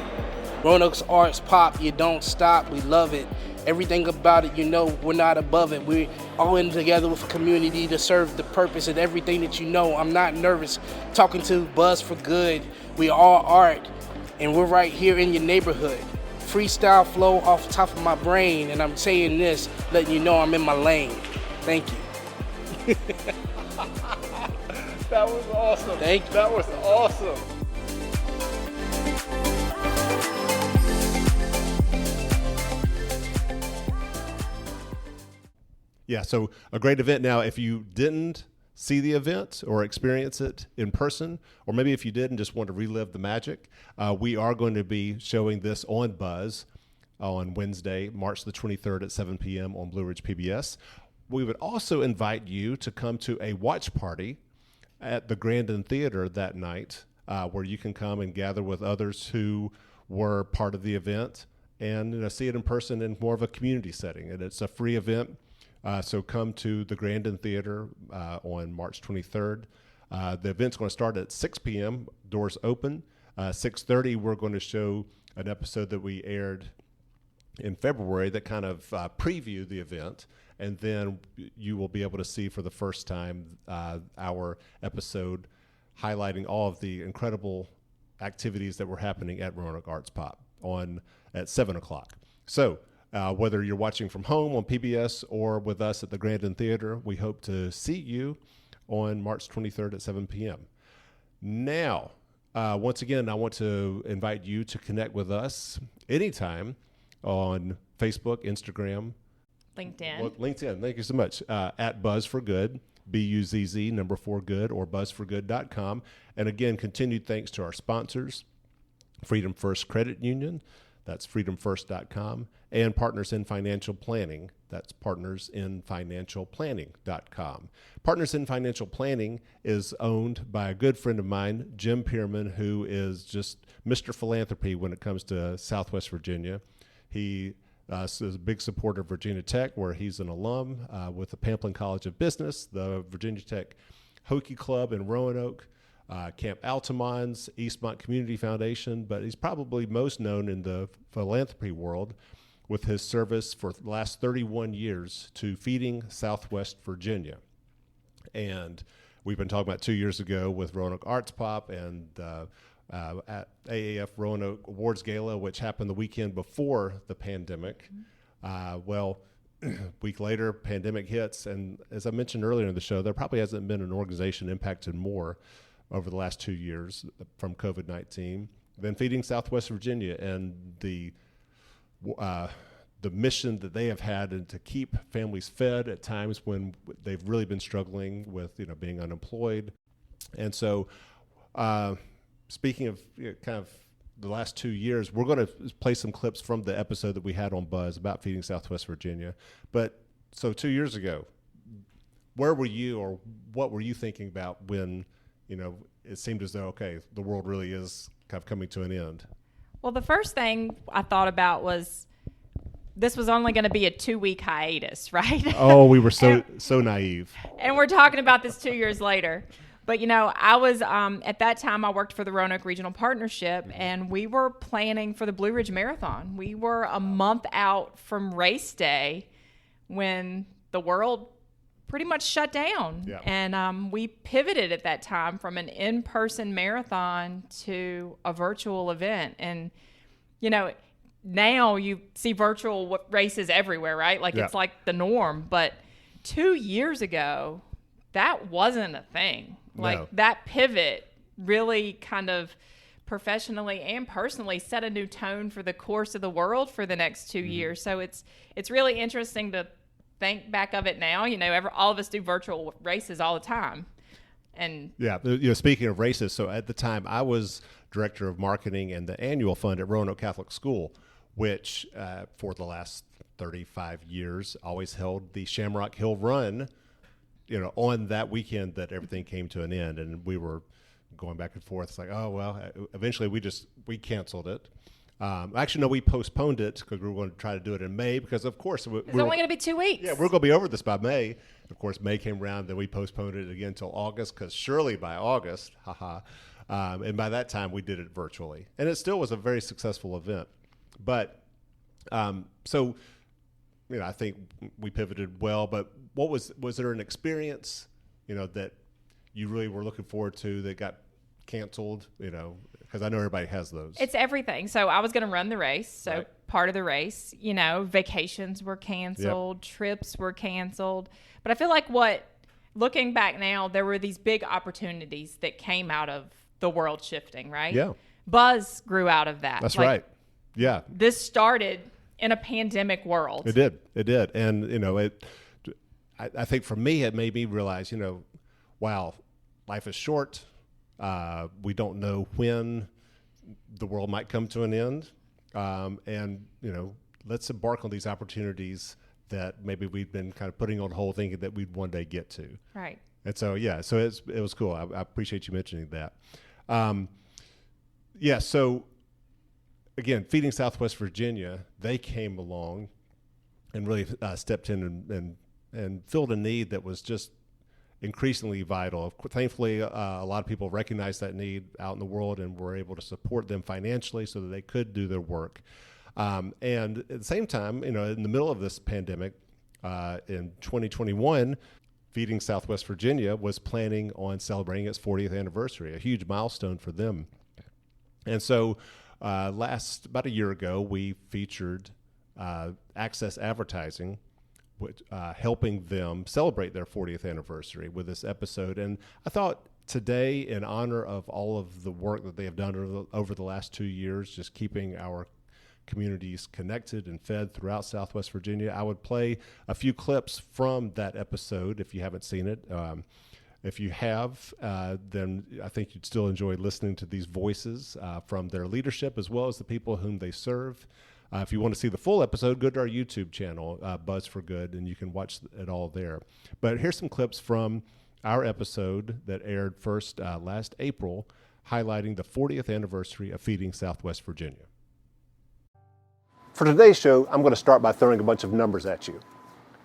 Roanoke's Arts Pop, you don't stop, we love it. Everything about it, we're not above it. We're all in together with a community to serve the purpose and everything that I'm not nervous talking to Buzz for Good. We all art. And we're right here in your neighborhood. Freestyle flow off the top of my brain, and I'm saying this, letting you know I'm in my lane. Thank you. That was awesome. Thank you. That was awesome. Yeah, so a great event. Now, if you didn't see the event or experience it in person, or maybe if you did and just want to relive the magic, we are going to be showing this on BUZZ on Wednesday, March the 23rd at 7 p.m. on Blue Ridge PBS. We would also invite you to come to a watch party at the Grandin Theater that night, where you can come and gather with others who were part of the event and see it in person in more of a community setting. And it's a free event. So come to the Grandin Theater on March 23rd. The event's going to start at 6 p.m. Doors open. 6:30, we're going to show an episode that we aired in February that kind of previewed the event. And then you will be able to see for the first time our episode highlighting all of the incredible activities that were happening at Roanoke Arts Pop at 7 o'clock. So whether you're watching from home on PBS or with us at the Grandin Theater, we hope to see you on March 23rd at 7 p.m. Now, once again, I want to invite you to connect with us anytime on Facebook, Instagram, LinkedIn. LinkedIn, thank you so much, at Buzz for Good, BUZZ, 4 Good, or buzzforgood.com. And again, continued thanks to our sponsors, Freedom First Credit Union, that's freedomfirst.com, and Partners in Financial Planning, that's partnersinfinancialplanning.com. Partners in Financial Planning is owned by a good friend of mine, Jim Pierman, who is just Mr. Philanthropy when it comes to Southwest Virginia. He is a big supporter of Virginia Tech, where he's an alum with the Pamplin College of Business, the Virginia Tech Hockey Club in Roanoke, Camp Altamon's, Eastmont Community Foundation, but he's probably most known in the philanthropy world with his service for the last 31 years to Feeding Southwest Virginia. And we've been talking about 2 years ago with Roanoke Arts Pop and at AAF Roanoke Awards Gala, which happened the weekend before the pandemic. Well, a week later, pandemic hits, and as I mentioned earlier in the show, there probably hasn't been an organization impacted more over the last 2 years from COVID-19 than Feeding Southwest Virginia, and the mission that they have had and to keep families fed at times when they've really been struggling with being unemployed. And so speaking of kind of the last 2 years, we're going to play some clips from the episode that we had on BUZZ about Feeding Southwest Virginia. But so 2 years ago, where were you, or what were you thinking about when it seemed as though, okay, the world really is kind of coming to an end? Well, the first thing I thought about was this was only going to be a 2-week hiatus, right? Oh, we were so naive. And we're talking about this 2 years later. But, I was, at that time, I worked for the Roanoke Regional Partnership, and we were planning for the Blue Ridge Marathon. We were a month out from race day when the world pretty much shut down. Yeah. And we pivoted at that time from an in-person marathon to a virtual event. And, now you see virtual races everywhere, right? Like, it's like the norm. But 2 years ago, that wasn't a thing. Like, that pivot really kind of professionally and personally set a new tone for the course of the world for the next 2 years. So it's really interesting to think back of it now. All of us do virtual races all the time. And speaking of races, so at the time I was director of marketing and the annual fund at Roanoke Catholic School, which for the last 35 years always held the Shamrock Hill Run, on that weekend that everything came to an end. And we were going back and forth. It's like, oh, well, eventually we canceled it. Actually, no, we postponed it because we were going to try to do it in May because, of course, it's only going to be 2 weeks. Yeah, we're going to be over this by May. Of course, May came around, then we postponed it again until August because surely by August, and by that time we did it virtually. And it still was a very successful event. But so, I think we pivoted well. But what was there an experience, that you really were looking forward to that got canceled, because I know everybody has those. It's everything. So I was going to run the race. So part of the race, vacations were canceled, trips were canceled. But I feel like looking back now, there were these big opportunities that came out of the world shifting, right? Yeah. BUZZ grew out of that. That's right. Yeah. This started in a pandemic world. It did. And, I think for me, it made me realize, wow, life is short. We don't know when the world might come to an end. And, let's embark on these opportunities that maybe we've been kind of putting on hold thinking that we'd one day get to. Right. And so, it was cool. I appreciate you mentioning that. So again, Feeding Southwest Virginia, they came along and really stepped in and filled a need that was just increasingly vital. Thankfully, a lot of people recognized that need out in the world and were able to support them financially so that they could do their work. And at the same time, in the middle of this pandemic, in 2021, Feeding Southwest Virginia was planning on celebrating its 40th anniversary, a huge milestone for them. And so about a year ago, we featured Access Advertising, helping them celebrate their 40th anniversary with this episode. And I thought today, in honor of all of the work that they have done over the last 2 years, just keeping our communities connected and fed throughout Southwest Virginia, I would play a few clips from that episode if you haven't seen it. If you have, then I think you'd still enjoy listening to these voices from their leadership as well as the people whom they serve. If you want to see the full episode, go to our YouTube channel, Buzz for Good, and you can watch it all there. But here's some clips from our episode that aired first last April, highlighting the 40th anniversary of Feeding Southwest Virginia. For today's show, I'm going to start by throwing a bunch of numbers at you.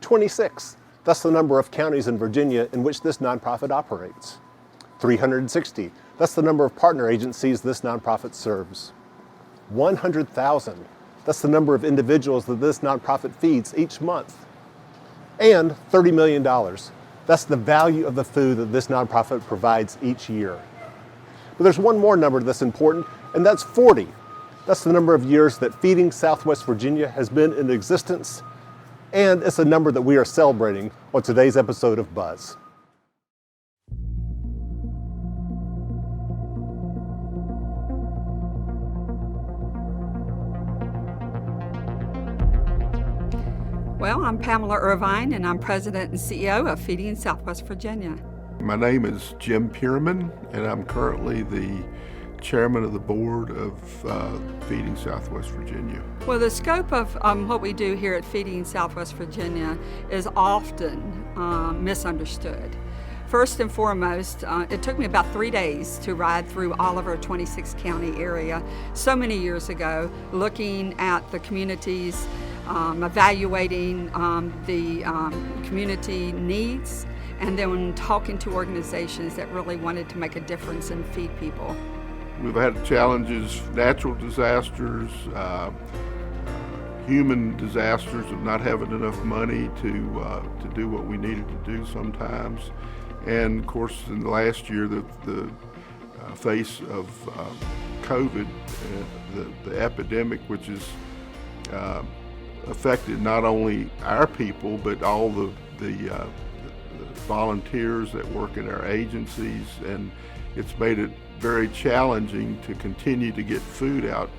26, that's the number of counties in Virginia in which this nonprofit operates. 360, that's the number of partner agencies this nonprofit serves. 100,000, that's the number of individuals that this nonprofit feeds each month. And $30 million, that's the value of the food that this nonprofit provides each year. But there's one more number that's important, and that's 40. That's the number of years that Feeding Southwest Virginia has been in existence, and it's a number that we are celebrating on today's episode of BUZZ. Well, I'm Pamela Irvine, and I'm President and CEO of Feeding Southwest Virginia. My name is Jim Pierman, and I'm currently the Chairman of the Board of Feeding Southwest Virginia. Well, the scope of what we do here at Feeding Southwest Virginia is often misunderstood. First and foremost, it took me about 3 days to ride through all of our 26 county area so many years ago, looking at the communities evaluating the community needs, and then talking to organizations that really wanted to make a difference and feed people. We've had challenges, natural disasters, human disasters of not having enough money to do what we needed to do sometimes. And of course, in the last year, the face of COVID, the epidemic, which has affected not only our people, but all the volunteers that work in our agencies, and it's made it very challenging to continue to get food out.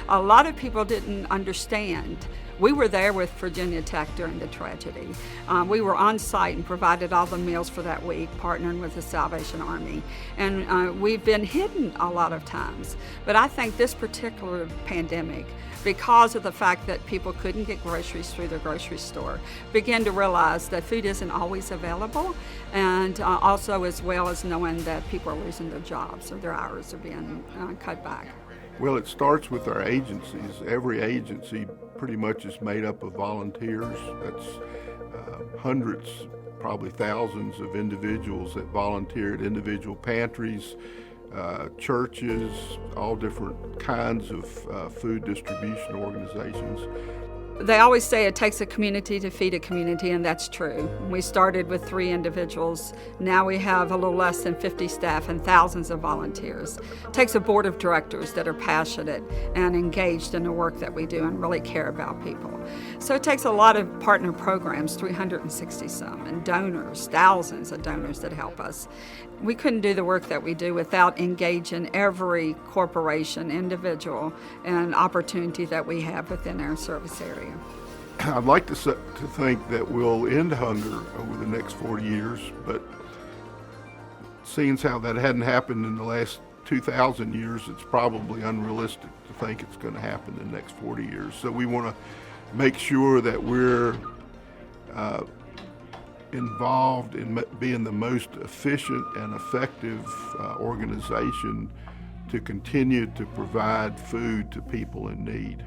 A lot of people didn't understand. We were there with Virginia Tech during the tragedy. We were on site and provided all the meals for that week, partnering with the Salvation Army. And we've been hidden a lot of times. But I think this particular pandemic, because of the fact that people couldn't get groceries through their grocery store, began to realize that food isn't always available, and also as well as knowing that people are losing their jobs or their hours are being cut back. Well, it starts with our agencies. Every agency pretty much is made up of volunteers. That's hundreds, probably thousands of individuals that volunteer at individual pantries, churches, all different kinds of food distribution organizations. They always say it takes a community to feed a community, and that's true. We started with 3 individuals. Now we have a little less than 50 staff and thousands of volunteers. It takes a board of directors that are passionate and engaged in the work that we do and really care about people. So it takes a lot of partner programs, 360 some, and donors, thousands of donors that help us. We couldn't do the work that we do without engaging every corporation, individual, and opportunity that we have within our service area. I'd like to think that we'll end hunger over the next 40 years, but seeing how that hadn't happened in the last 2,000 years, it's probably unrealistic to think it's going to happen in the next 40 years. So we want to make sure that we're involved in being the most efficient and effective organization to continue to provide food to people in need.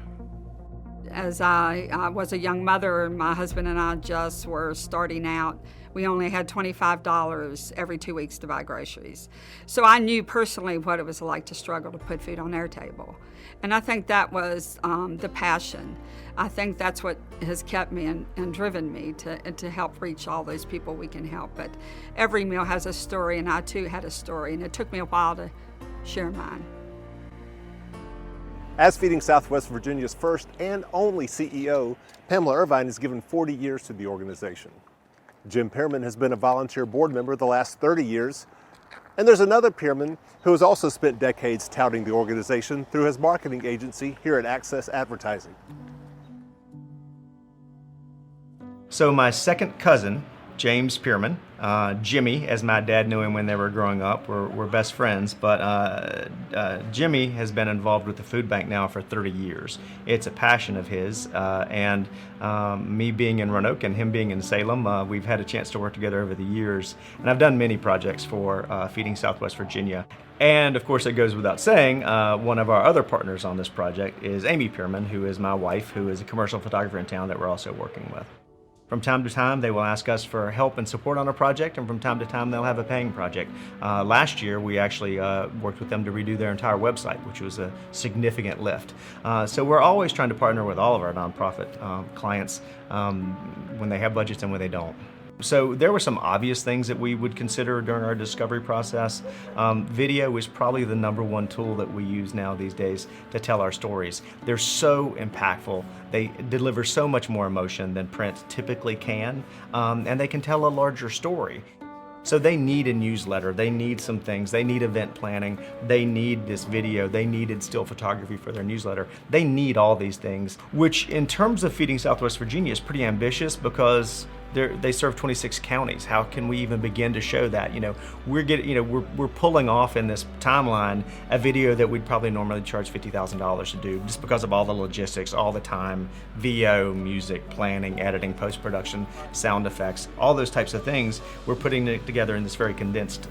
As I was a young mother, my husband and I just were starting out. We only had $25 every 2 weeks to buy groceries. So I knew personally what it was like to struggle to put food on their table. And I think that was the passion. I think that's what has kept me and driven me to help reach all those people we can help. But every meal has a story, and I too had a story, and it took me a while to share mine. As Feeding Southwest Virginia's first and only CEO, Pamela Irvine has given 40 years to the organization. Jim Pearman has been a volunteer board member the last 30 years. And there's another Pearman who has also spent decades touting the organization through his marketing agency here at Access Advertising. So my second cousin, James Pearman, Jimmy, as my dad knew him when they were growing up, we're best friends, but Jimmy has been involved with the food bank now for 30 years. It's a passion of his, and me being in Roanoke and him being in Salem, we've had a chance to work together over the years, and I've done many projects for Feeding Southwest Virginia. And of course, it goes without saying, one of our other partners on this project is Amy Pearman, who is my wife, who is a commercial photographer in town that we're also working with. From time to time, they will ask us for help and support on a project, and from time to time, they'll have a paying project. Last year, we actually worked with them to redo their entire website, which was a significant lift. So we're always trying to partner with all of our nonprofit clients when they have budgets and when they don't. So there were some obvious things that we would consider during our discovery process. Video is probably the #1 tool that we use now these days to tell our stories. They're so impactful. They deliver so much more emotion than print typically can, and they can tell a larger story. So they need a newsletter, they need some things, they need event planning, they need this video, they needed still photography for their newsletter. They need all these things, which in terms of Feeding Southwest Virginia is pretty ambitious because they serve 26 counties. How can we even begin to show that? We're pulling off in this timeline a video that we'd probably normally charge $50,000 to do just because of all the logistics, all the time, VO, music, planning, editing, post-production, sound effects, all those types of things. We're putting it together in this very condensed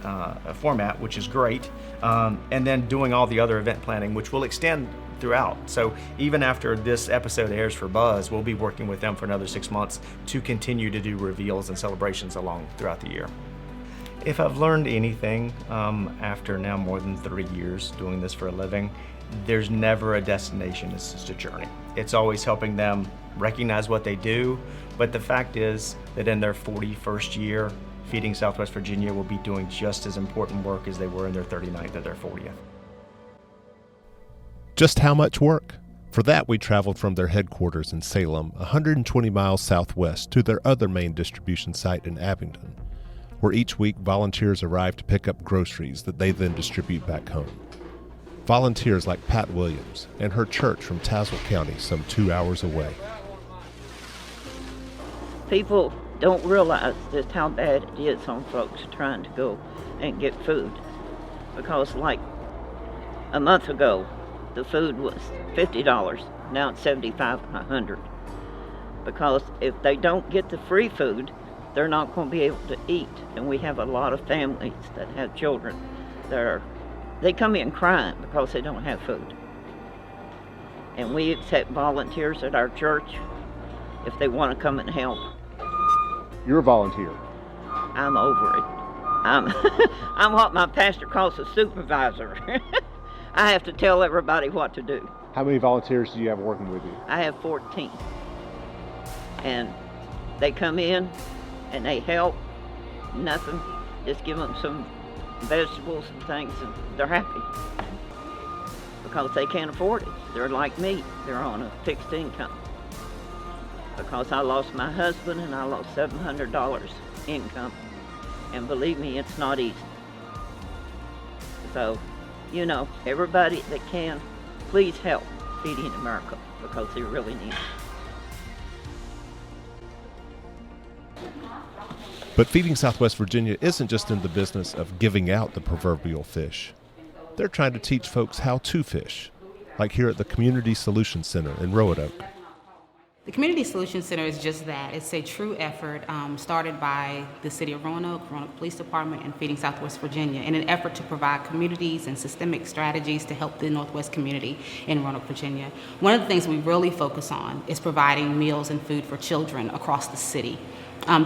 format, which is great, and then doing all the other event planning, which will extend throughout. So even after this episode airs for BUZZ, we'll be working with them for another 6 months to continue to do reveals and celebrations along throughout the year. If I've learned anything after now more than 30 years doing this for a living, there's never a destination, it's just a journey. It's always helping them recognize what they do, but the fact is that in their 41st year, Feeding Southwest Virginia will be doing just as important work as they were in their 39th or their 40th. Just how much work? For that, we traveled from their headquarters in Salem, 120 miles southwest, to their other main distribution site in Abingdon, where each week volunteers arrive to pick up groceries that they then distribute back home. Volunteers like Pat Williams and her church from Tazewell County, some 2 hours away. People don't realize just how bad it is on folks trying to go and get food. Because like a month ago, the food was $50, now it's $75 and $100. Because if they don't get the free food, they're not going to be able to eat. And we have a lot of families that have children that they come in crying because they don't have food. And we accept volunteers at our church if they want to come and help. You're a volunteer. I'm over it. I'm what my pastor calls a supervisor. I have to tell everybody what to do. How many volunteers do you have working with you? I have 14. And they come in and they help. Nothing. Just give them some vegetables and things and they're happy. Because they can't afford it. They're like me. They're on a fixed income. Because I lost my husband and I lost $700 income. And believe me, it's not easy. So, you know, everybody that can, please help Feeding America because they really need it. But Feeding Southwest Virginia isn't just in the business of giving out the proverbial fish. They're trying to teach folks how to fish, like here at the Community Solutions Center in Roanoke. The Community Solutions Center is just that. It's a true effort started by the City of Roanoke, Roanoke Police Department, and Feeding Southwest Virginia in an effort to provide communities and systemic strategies to help the Northwest community in Roanoke, Virginia. One of the things we really focus on is providing meals and food for children across the city.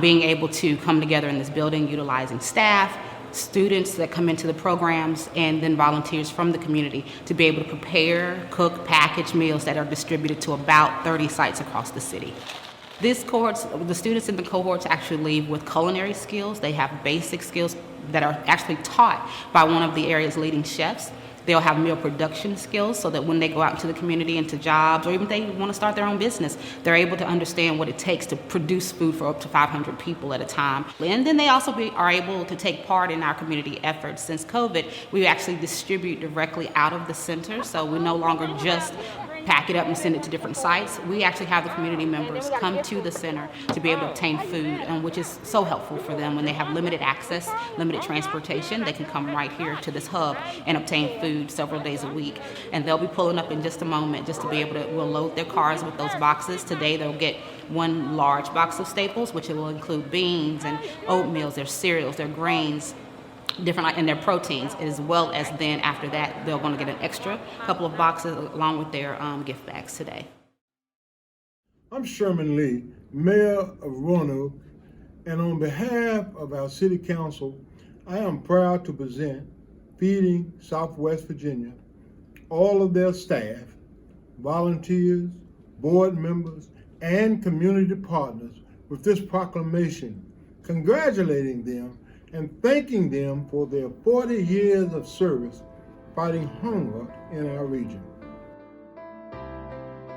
Being able to come together in this building, utilizing staff, students that come into the programs, and then volunteers from the community to be able to prepare, cook, package meals that are distributed to about 30 sites across the city. These cohorts, the students in the cohorts actually leave with culinary skills. They have basic skills that are actually taught by one of the area's leading chefs. They'll have meal production skills so that when they go out into the community, into jobs, or even if they want to start their own business, they're able to understand what it takes to produce food for up to 500 people at a time. And then they also are able to take part in our community efforts. Since COVID, we actually distribute directly out of the center, so we no longer just pack it up and send it to different sites. We actually have the community members come to the center to be able to obtain food, which is so helpful for them when they have limited access, limited transportation. They can come right here to this hub and obtain food several days a week. And they'll be pulling up in just a moment just to be able to, we'll load their cars with those boxes. Today they'll get one large box of staples, which will include beans and oatmeals, their cereals, their grains, different and their proteins, as well as then after that they're going to get an extra couple of boxes along with their gift bags today. I'm Sherman Lee, Mayor of Roanoke, and on behalf of our City Council, I am proud to present Feeding Southwest Virginia, all of their staff, volunteers, board members, and community partners with this proclamation, congratulating them and thanking them for their 40 years of service fighting hunger in our region.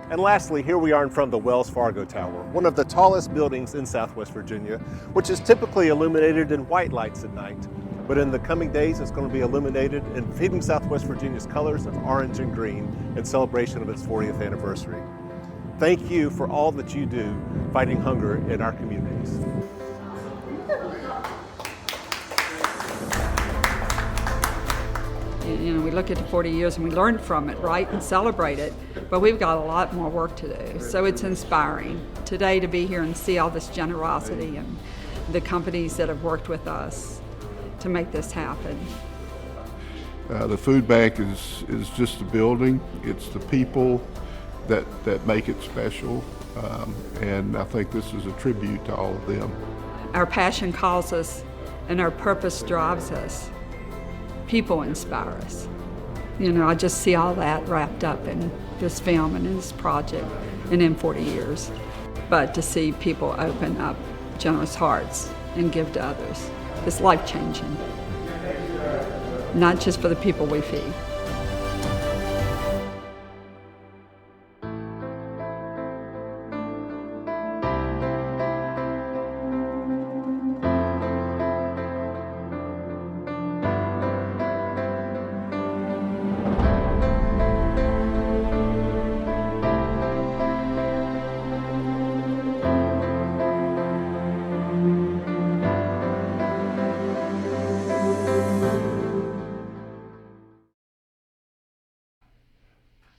And lastly, here we are in front of the Wells Fargo Tower, one of the tallest buildings in Southwest Virginia, which is typically illuminated in white lights at night. But in the coming days, it's going to be illuminated in Feeding Southwest Virginia's colors of orange and green in celebration of its 40th anniversary. Thank you for all that you do fighting hunger in our communities. You know, we look at the 40 years and we learn from it, right, and celebrate it, but we've got a lot more work to do. So it's inspiring today to be here and see all this generosity and the companies that have worked with us to make this happen. The food bank is just a building. It's the people that make it special, and I think this is a tribute to all of them. Our passion calls us, and our purpose drives us. People inspire us. You know, I just see all that wrapped up in this film and in this project and in 40 years. But to see people open up generous hearts and give to others, it's life-changing. Not just for the people we feed.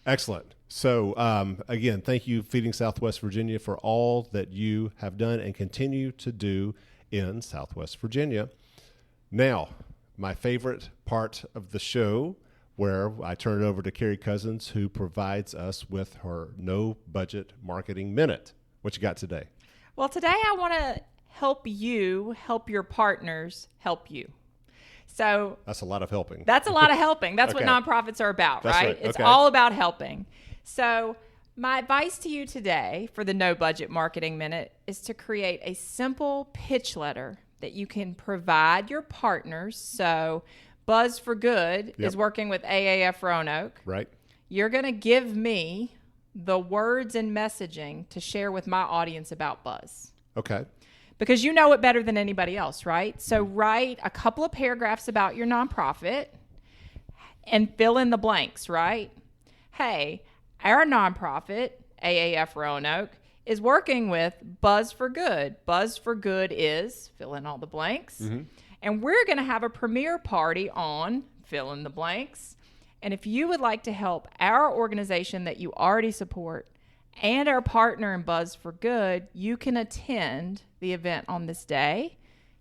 Excellent. So, again, thank you, Feeding Southwest Virginia, for all that you have done and continue to do in Southwest Virginia. Now, my favorite part of the show, where I turn it over to Carrie Cousins, who provides us with her No Budget Marketing Minute. What you got today? Well, today I want to help you help your partners help you. So that's a lot of helping. That's a lot of helping. That's Okay. what nonprofits are about, That's right? right. It's Okay. all about helping. So my advice to you today for the No Budget Marketing Minute is to create a simple pitch letter that you can provide your partners. So Buzz for Good Yep. is working with AAF Roanoke. Right. You're going to give me the words and messaging to share with my audience about Buzz. Okay. Because you know it better than anybody else, right? So write a couple of paragraphs about your nonprofit and fill in the blanks, right? Hey, our nonprofit, AAF Roanoke, is working with Buzz for Good. Buzz for Good is, fill in all the blanks. Mm-hmm. And we're going to have a premiere party on, fill in the blanks. And if you would like to help our organization that you already support and our partner in Buzz for Good, you can attend the event on this day.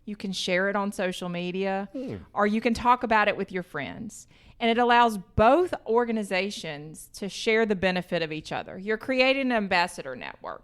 You can share it on social media, or you can talk about it with your friends. And it allows both organizations to share the benefit of each other. You're creating an ambassador network.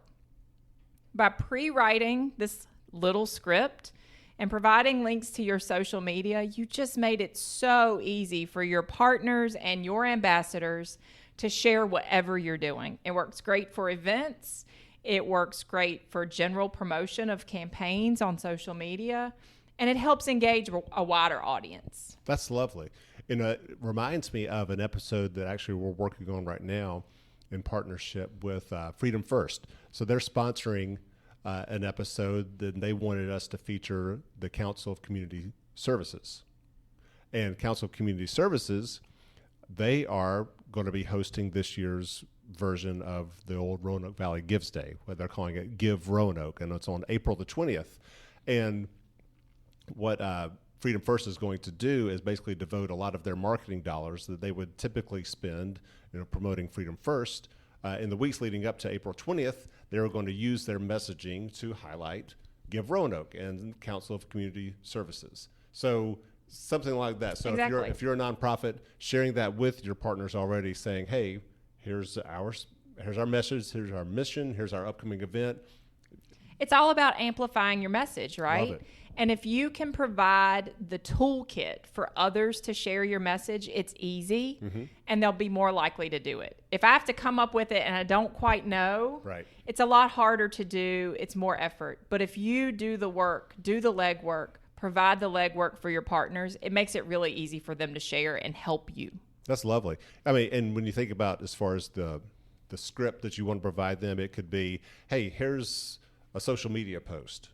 By pre-writing this little script and providing links to your social media, you just made it so easy for your partners and your ambassadors to share whatever you're doing. It works great for events. It works great for general promotion of campaigns on social media, and it helps engage a wider audience. That's lovely. And it reminds me of an episode that actually we're working on right now in partnership with Freedom First. So they're sponsoring an episode that they wanted us to feature the Council of Community Services. And Council of Community Services, they are going to be hosting this year's version of the old Roanoke Valley Gives Day, what they're calling it Give Roanoke, and it's on April the 20th. And what Freedom First is going to do is basically devote a lot of their marketing dollars that they would typically spend, promoting Freedom First. In the weeks leading up to April 20th, they're going to use their messaging to highlight Give Roanoke and Council of Community Services. So something like that. So Exactly. if you're a nonprofit, sharing that with your partners already, saying, hey, here's our message, here's our mission, here's our upcoming event. It's all about amplifying your message, right? Love it. And if you can provide the toolkit for others to share your message, it's easy, and they'll be more likely to do it. If I have to come up with it and I don't quite know, Right. it's a lot harder to do. It's more effort. But if you do the work, do the legwork, provide the legwork for your partners, it makes it really easy for them to share and help you. That's lovely. I mean, and when you think about as far as the script that you want to provide them, it could be, hey, here's a social media post.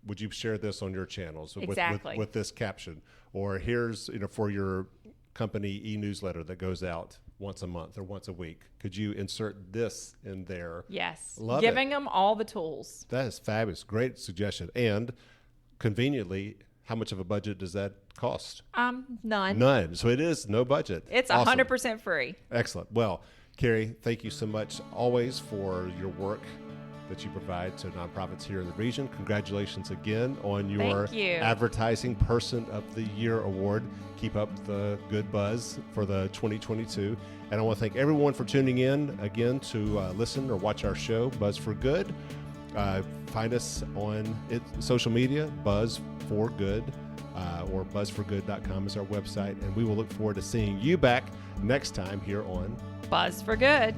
Would you share this on your channels Exactly. with this caption? Or here's, for your company e-newsletter that goes out once a month or once a week. Could you insert this in there? Yes. Love Giving it. them all the tools. That is fabulous. Great suggestion. And conveniently, how much of a budget does that cost? None. None. So it is no budget. It's Awesome. 100% free. Excellent. Well, Carrie, thank you so much always for your work that you provide to nonprofits here in the region. Congratulations again on your Thank you. Advertising Person of the Year award. Keep up the good buzz for the 2022. And I want to thank everyone for tuning in again to listen or watch our show, Buzz for Good. Find us on social media, Buzz for Good, or buzzforgood.com is our website. And we will look forward to seeing you back next time here on Buzz for Good.